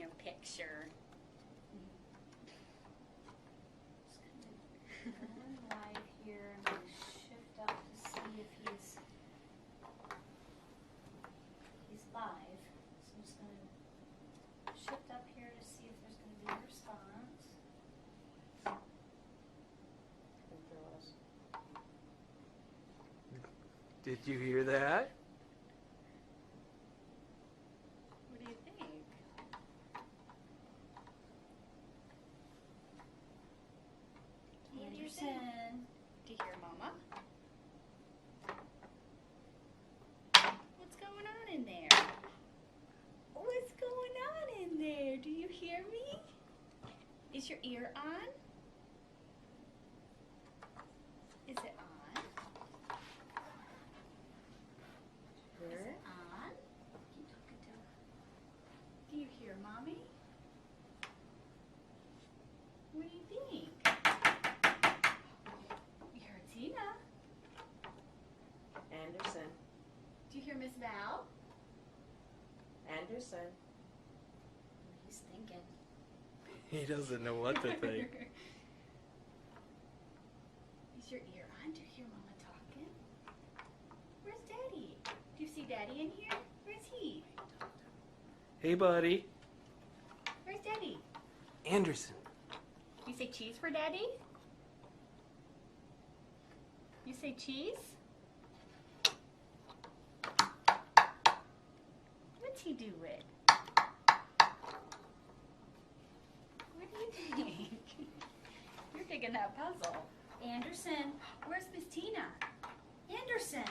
your picture. Live here. I'm going to shift up to see if he's live. So I'm just going to shift up here to see if there's going to be a response. Did you hear that? What do you think? Anderson. Do you hear Mama? What's going on in there? What's going on in there? Do you hear me? Is your ear on? Is it on? Is it on? Keep talking to her. Do you hear Mommy? What do you think? You heard Tina. Anderson. Do you hear Miss Val? Anderson. He's thinking. He doesn't know what to think. Is your ear on? Do you hear Mama talking? Where's Daddy? Do you see Daddy in here? Where's he? Hey, buddy. Where's Daddy? Anderson. You say cheese for Daddy? You say cheese? What's he doing? What do you think? You're digging that puzzle. Anderson, where's Miss Tina? Anderson.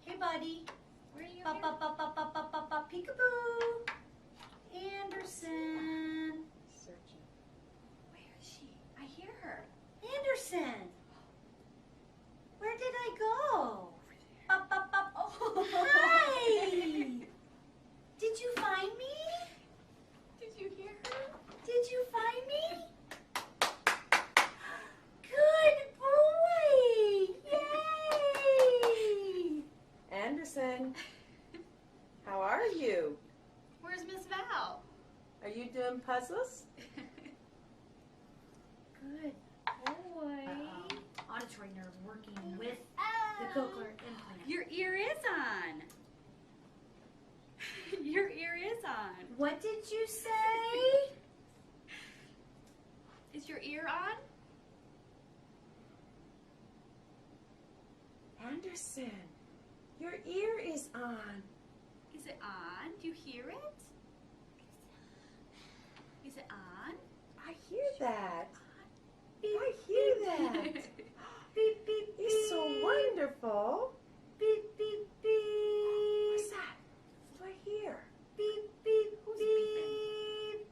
Hey, buddy. Where are you? Ba ba ba ba ba ba ba ba peekaboo. Anderson. Searching. Where is she? I hear her. Anderson. Where did I go? Ba ba ba. Oh, hi. Did you find me? Did you hear her? Did you find me? Good boy. Yay. Anderson, how are you? Where's Miss Val? Are you doing puzzles? Good boy. Auditory nerve working with the cochlear implant. Your ear is on. Your ear is on. What did you say? Is your ear on? Anderson, your ear is on. Is it on? Do you hear it? Is it on? I hear that. I hear that. Beep, beep, beep. It's so wonderful. Beep, beep, beep. What's that? What do I hear? Beep, beep, Who's beep.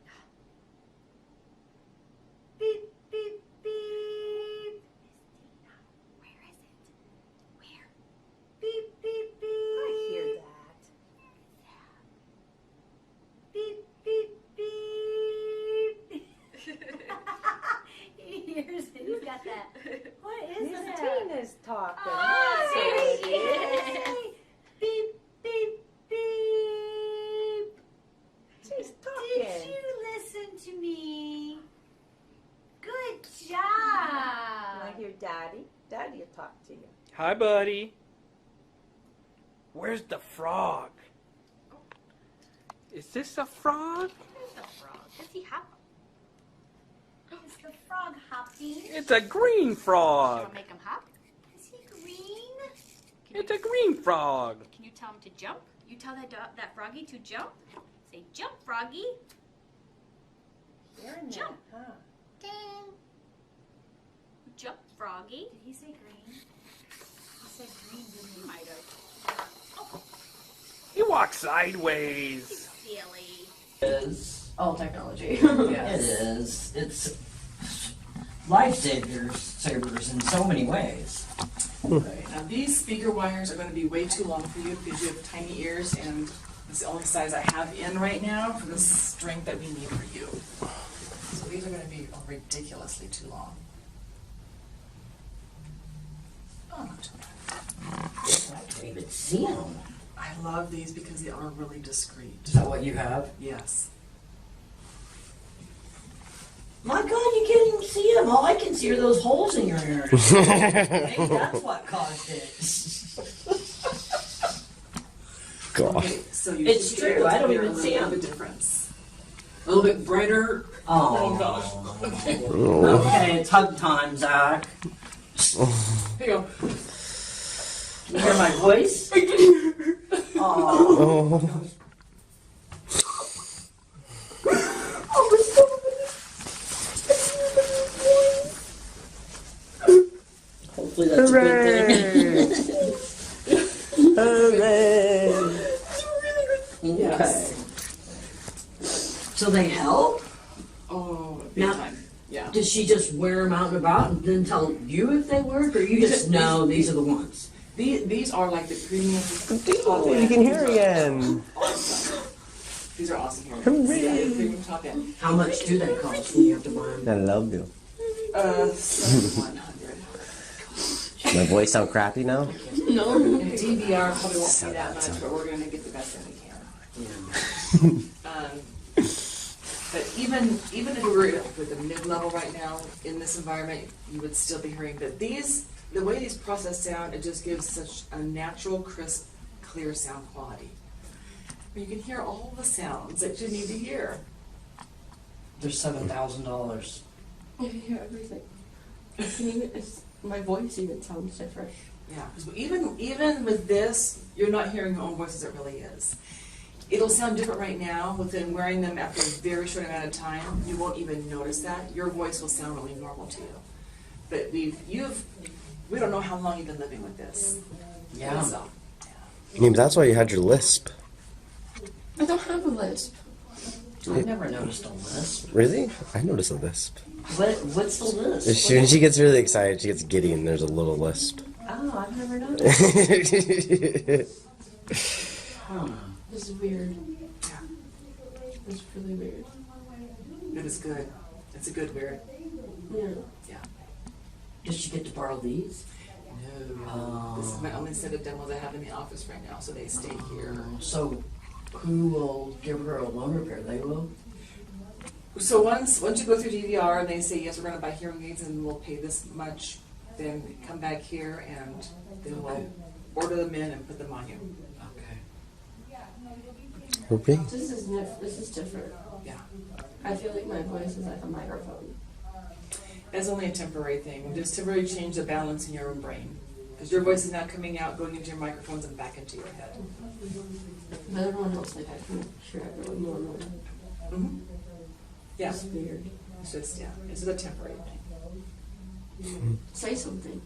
Beep, beep, beep. Where is it? Where? Beep, beep, beep. I hear that. Beep, beep, beep. He hears it. He's got that. What is Miss that? Tina's talking. Oh, There there she he is. Beep, beep, beep. She's Did talking. you listen to me? Good You job. want to hear Daddy? Daddy will talk to you. Hi, buddy. Where's the frog? Is this a frog? Where's the frog? Does he hop? Is the frog hopping? It's a green You want frog. to make him hop? Is he green? It's a green frog. Can you tell him to jump? You tell that froggy to jump? Say, jump, froggy. Hearing Jump. that, huh? Ding. Jump, froggy. Did he say green? He said green, didn't He he? might have. He walks sideways. Silly. Is All technology. it is. It's lifesavers in so many ways. Right. Now these speaker wires are going to be way too long for you because you have tiny ears, and it's the only size I have in right now for the strength that we need for you. So these are going to be ridiculously too long. Oh, not too bad. I can't even see them. I love these because they are really discreet. Is that what you have? Yes. My God, you can't even see them. All I can see are those holes in your ears. Maybe that's what caused it. God. Okay, so you It's should be true, able to I don't hear even a see little them. bit of difference. A little bit brighter. Oh, gosh. Okay, it's hug time, Zach. Here you go. You hear my voice? Oh. Hopefully that's a good thing. Hooray! Okay. So they help? Oh, big Now- time. Yeah. Does she just wear them out and about and then tell you if they work, or you just know these are the ones? These are like the premium. Oh, you can hear again. Awesome. These are awesome hearing aids. Hooray. Yeah, the premium top end. How much do they cost when you have to buy them? I love you. 7,100. My voice sound crappy now? No, and DVR probably won't pay that much, but we're gonna get the best that we can. But even if we were with the mid-level right now in this environment, you would still be hearing that the way these process sound, it just gives such a natural, crisp, clear sound quality. You can hear all the sounds that you need to hear. They're $7,000. You can hear everything. My voice even sounds different. Yeah, because even with this, you're not hearing your own voice as it really is. It'll sound different right now. Within wearing them after a very short amount of time, you won't even notice that. Your voice will sound really normal to you. But we don't know how long you've been living with this. Yeah. So, Maybe that's why you had your lisp. I don't have a lisp. I've never noticed a lisp. Really? I noticed a lisp. What's the lisp? When she gets really excited, she gets giddy and there's a little lisp. Oh, I've never noticed. Huh. This is weird. It's really weird. it is good. It's a good weird. Yeah. Yeah. Did she get to borrow these? No. This is my only set of demos I have in the office right now, so they stay here. So, who will give her a loan repair? They will? So once you go through DVR and they say, yes, we're gonna buy hearing aids and we'll pay this much, then come back here and then we'll order them in and put them on you. Okay. This is different. Yeah. I feel like my voice is like a microphone. That's only a temporary thing. Just temporarily change the balance in your own brain. Because your voice is now coming out, going into your microphones and back into your head. But everyone else, like I can hear everyone normally. Mm-hmm. Yeah. It's weird. It's just, yeah, it's just a temporary thing. Say something.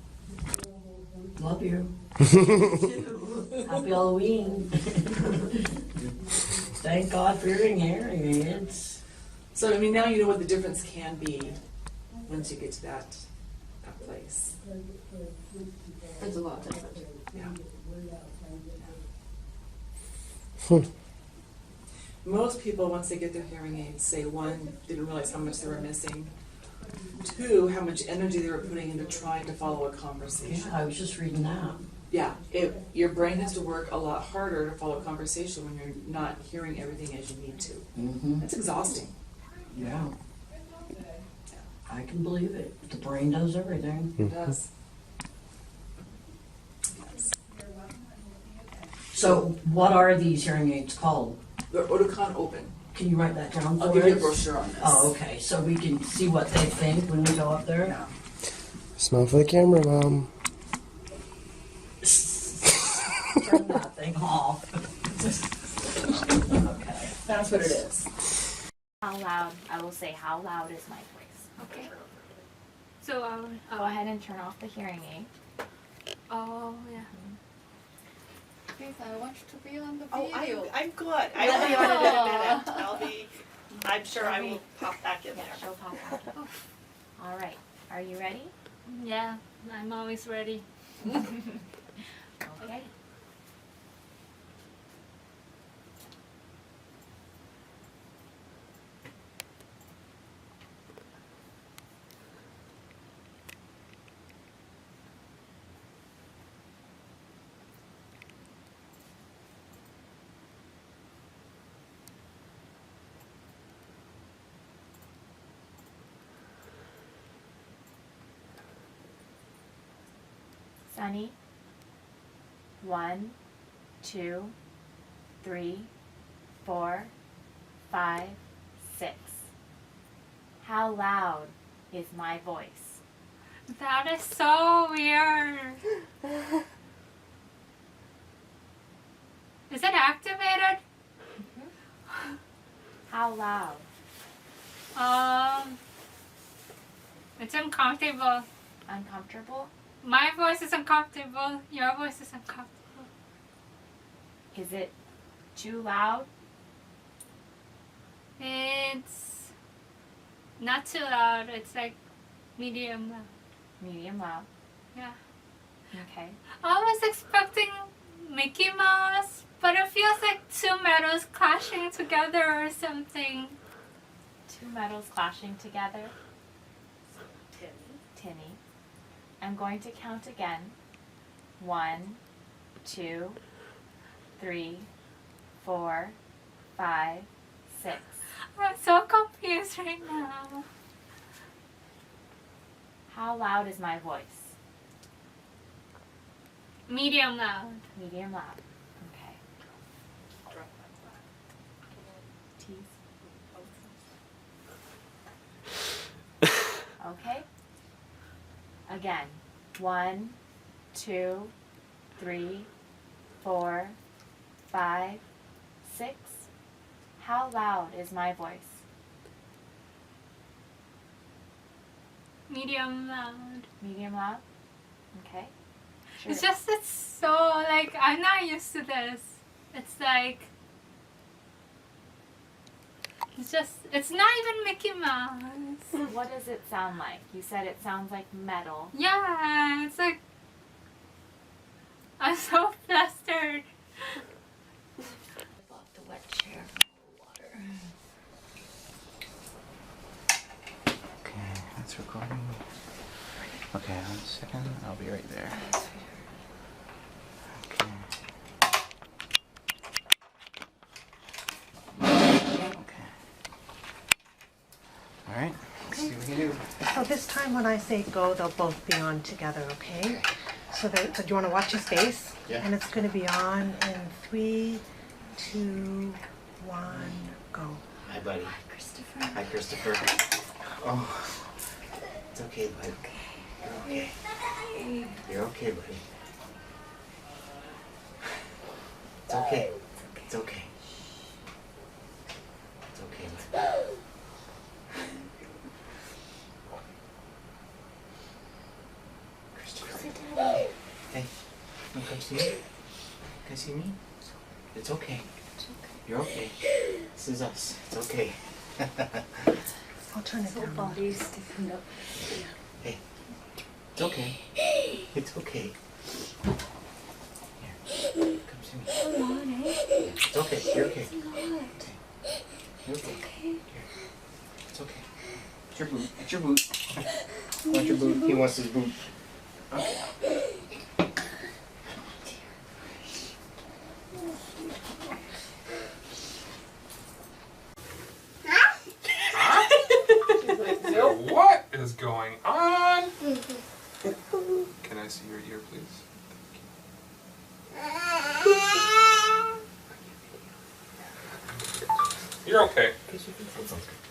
Love you. Happy Halloween. Thank God for your hearing aids. So, I mean, now you know what the difference can be once you get to that place. It's a lot different. Yeah. Most people, once they get their hearing aids, say, one, didn't realize how much they were missing. Two, how much energy they were putting into trying to follow a conversation. Yeah, I was just reading that. Yeah, your brain has to work a lot harder to follow a conversation when you're not hearing everything as you need to. Mm-hmm. It's exhausting. Yeah. I can believe it. The brain does everything. It does. So, what are these hearing aids called? The Oticon Open. Can you write that down for I'll give you a us? brochure on this. Oh, okay. So we can see what they think when we go up there? Yeah. Smile for the camera, Mom. Turn that thing off. Okay. That's what it is. How loud? I will say, how loud is my voice? Okay. So I'll go ahead and turn off the hearing aid. Oh, yeah. Please, I want to be on the Oh, video. I'm good. I will be on it in a minute. I'm sure I will pop back in Yeah, there. she'll pop out. All right. Are you ready? Yeah, I'm always ready. Okay. Sunny. 1, 2, 3, 4, 5, 6. How loud is my voice? That is so weird. Is it activated? How loud? It's uncomfortable. Uncomfortable? My voice is uncomfortable. Your voice is uncomfortable. Is it too loud? It's not too loud. It's like medium loud. Medium loud. Yeah. Okay. I was expecting Mickey Mouse, but it feels like two metals clashing together or something. Two metals clashing together. Tinny. I'm going to count again. 1, 2, 3, 4, 5, 6. I'm so confused right now. How loud is my voice? Medium loud. Medium loud. Okay. Okay. Again. 1, 2, 3, 4, 5, 6. How loud is my voice? Medium loud. Medium loud? Okay. Sure. It's just, it's so, like, I'm not used to this. It's like, it's just, it's not even Mickey Mouse. What does it sound like? You said it sounds like metal. Yeah, it's like, I'm so flustered. Off the wet chair for water. Okay, that's recording. Okay, 1 second. I'll be right there. Okay. Okay. All right. Let's see what we can do. So this time when I say go, they'll both be on together, okay? So do you want to watch his face? Yeah. And it's going to be on in 3, 2, 1, go. Hi, buddy. Hi, Christopher. Hi, Christopher. Oh, it's okay, bud. You're okay. You're okay, buddy. It's okay. It's okay. It's okay, bud. Christopher. Hey, you come see me? Come see me? It's okay. You're okay. This is us. It's okay. I'll turn it down. Body's sticking up. Hey, it's okay. It's okay. Here, come see me. Come on, eh? It's okay. You're okay. It's not. You're okay. Okay. Here. It's okay. It's your boot. It's your boot. Want your boot? He wants his boot. Okay. What is going on? Can I see your ear, please? You're okay.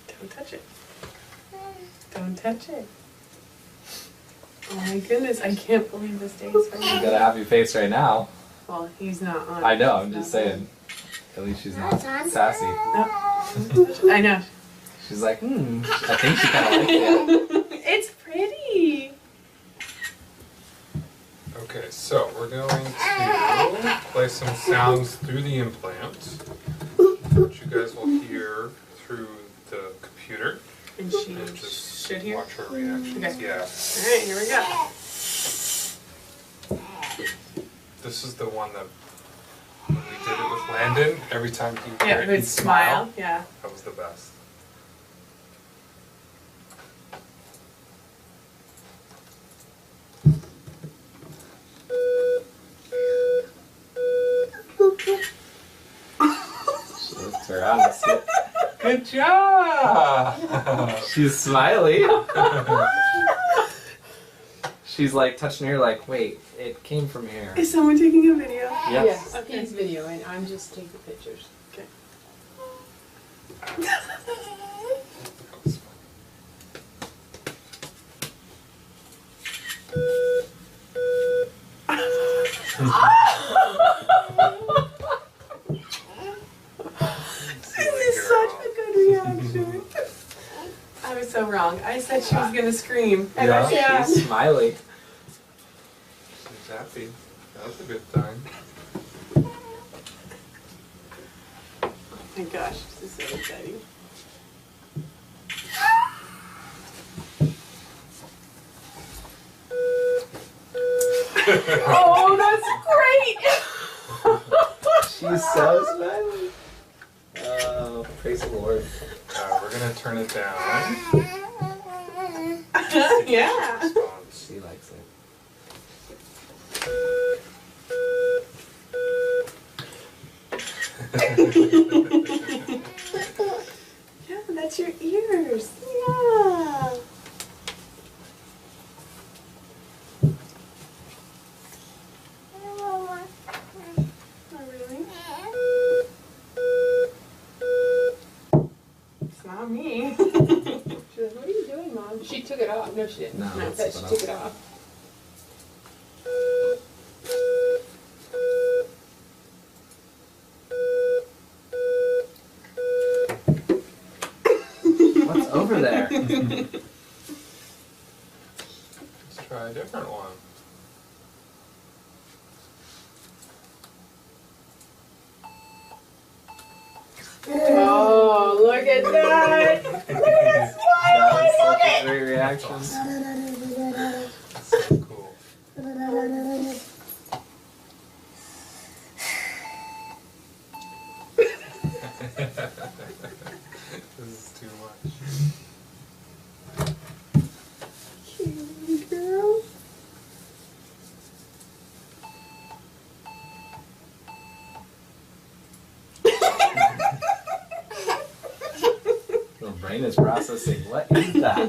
Don't touch it. Don't touch it. Oh my goodness, I can't believe this day is You coming. got a happy face right now. Well, he's not on. I know, I'm just saying. At least she's not sassy. No. I know. She's like, I think she kind of liked it. It's pretty. Okay, so we're going to play some sounds through the implant, which you guys will hear through the computer. And she And just should hear. watch her reactions. Okay. Yeah. Alright, here we go. This is the one that when we did it with Landon, every time he Yeah, heard would he'd smile. Yeah. That was the best. She looked around and said, good job! She's smiley. She's like touching her like, wait, it came from here. Is someone taking a video? Yes. Okay. He's videoing. I'm just taking pictures. Okay. This is such a good reaction. I was so wrong. I said she was gonna scream. And Yeah, she's smiling. She's happy. That's a good sign. Oh my gosh, this is so exciting. Oh, that's great! She's so smiling. Oh, praise the Lord. We're gonna turn it down. Yeah. She likes it. Yeah, that's your ears. Yeah. Oh, really? It's not me. She's like, what are you doing, Mom? She took it off. No, she didn't. No, I that's bet she what took it else. off. What's over there? Let's try a different one. Oh, look at that! Look at that smile! That I was love such it! a great reaction. So cool. This is too much. Cute girl. Your brain is processing. What is that?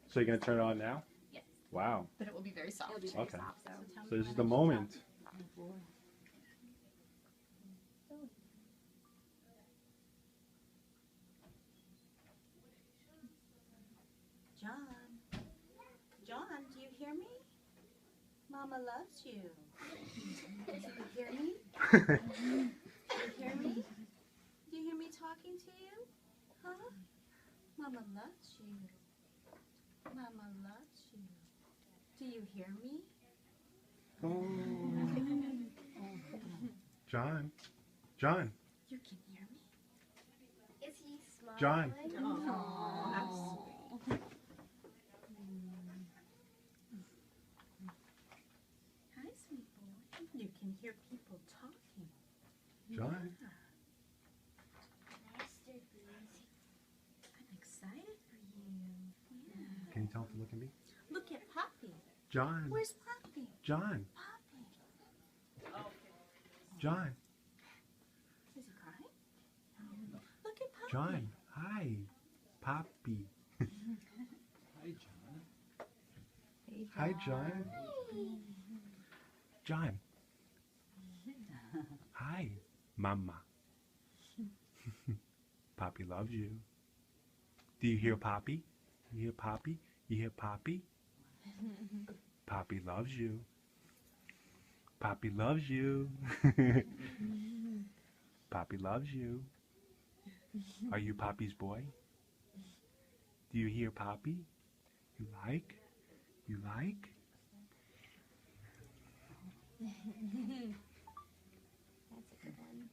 So you're gonna turn it on now? Yes. Wow. But it will be very soft. It'll be very Okay. soft. So this is the moment. John. John, do you hear me? Mama loves you. Do you hear me? Do you hear me? Do you hear me talking to you? Huh? Mama loves you. Mama loves you. Do you hear me? John. John. You can hear me? Is he smiling? John. Oh, that's sweet. Hi, sweet boy. You can hear people talking. John. Yeah. I'm excited for you. Yeah. Can you tell him to look at me? Look at Poppy. John. Where's Poppy? John. Poppy. John. Is he crying? Look at Poppy. John. Hi. Poppy. Hi, John. John. Hi, Mama. Poppy loves you. Do you hear Poppy? You hear Poppy? You hear Poppy? Poppy loves you. Poppy loves you. Poppy loves you. Are you Poppy's boy? Do you hear Poppy? You like? You like? That's a good one.